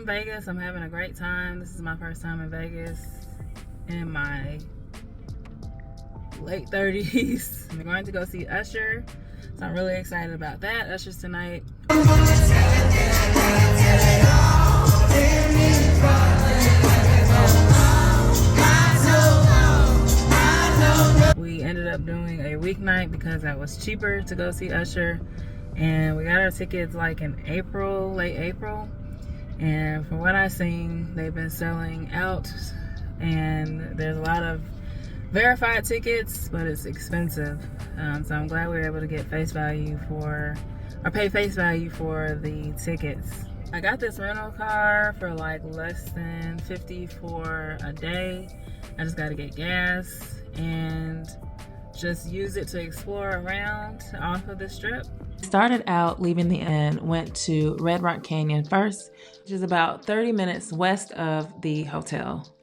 Vegas. I'm having a great time. This is my first time in Vegas in my late 30s. I'm going to go see Usher, so I'm really excited about that. Usher's tonight. We ended up doing a weeknight because that was cheaper to go see Usher, and we got our tickets like in April, late April, and from what I've seen, they've been selling out, and there's a lot of verified tickets, but it's expensive. So I'm glad we were able to get pay face value for the tickets. I got this rental car for like less than $50 for a day. I just got to get gas and just use it to explore around off of the strip. Started out leaving the inn, went to Red Rock Canyon first, which is about 30 minutes west of the hotel.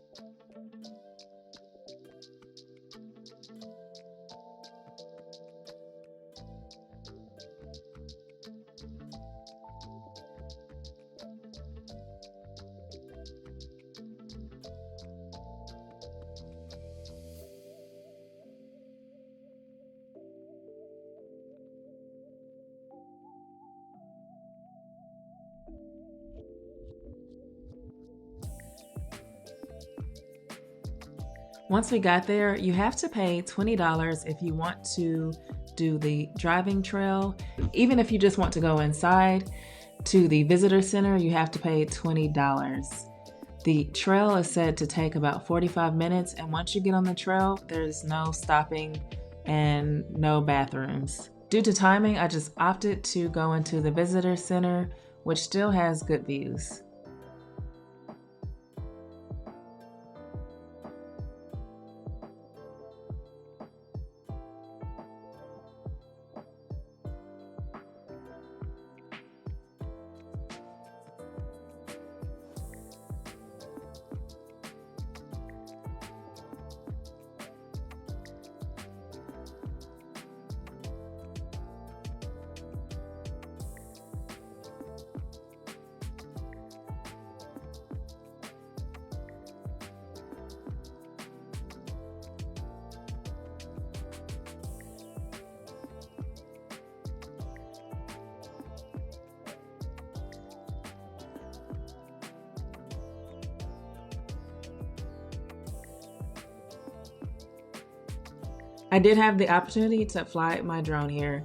Once we got there, you have to pay $20 if you want to do the driving trail. Even if you just want to go inside to the visitor center, you have to pay $20. The trail is said to take about 45 minutes, and once you get on the trail, there's no stopping and no bathrooms. Due to timing, I just opted to go into the visitor center, which still has good views. I did have the opportunity to fly my drone here.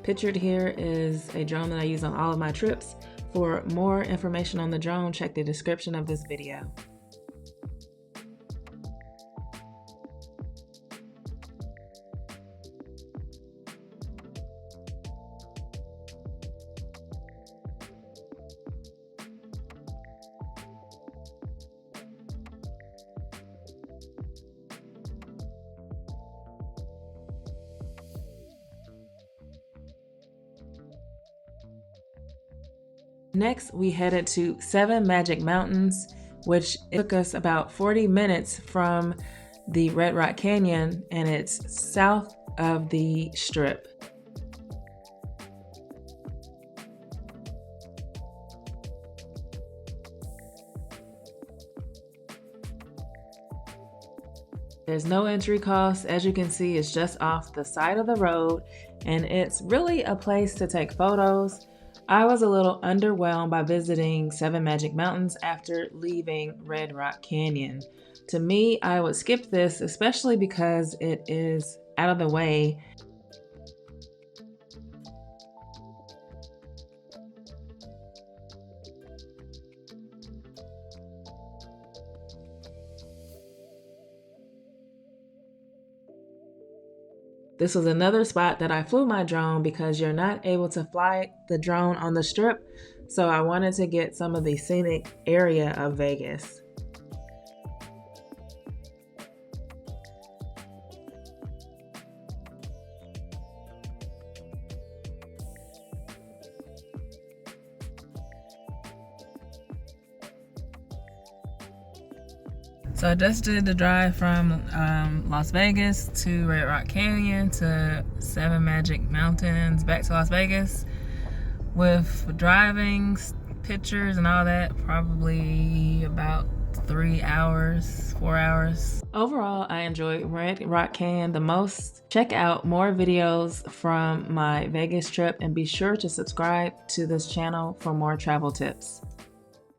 Pictured here is a drone that I use on all of my trips. For more information on the drone, check the description of this video. Next, we headed to Seven Magic Mountains, which took us about 40 minutes from the Red Rock Canyon, and it's south of the Strip. There's no entry cost. As you can see, it's just off the side of the road, and it's really a place to take photos. I was a little underwhelmed by visiting Seven Magic Mountains after leaving Red Rock Canyon. To me, I would skip this, especially because it is out of the way. This was another spot that I flew my drone because you're not able to fly the drone on the strip, so I wanted to get some of the scenic area of Vegas. So I just did the drive from Las Vegas to Red Rock Canyon to Seven Magic Mountains back to Las Vegas. With driving, pictures and all that, probably about 3 hours, 4 hours. Overall, I enjoyed Red Rock Canyon the most. Check out more videos from my Vegas trip and be sure to subscribe to this channel for more travel tips.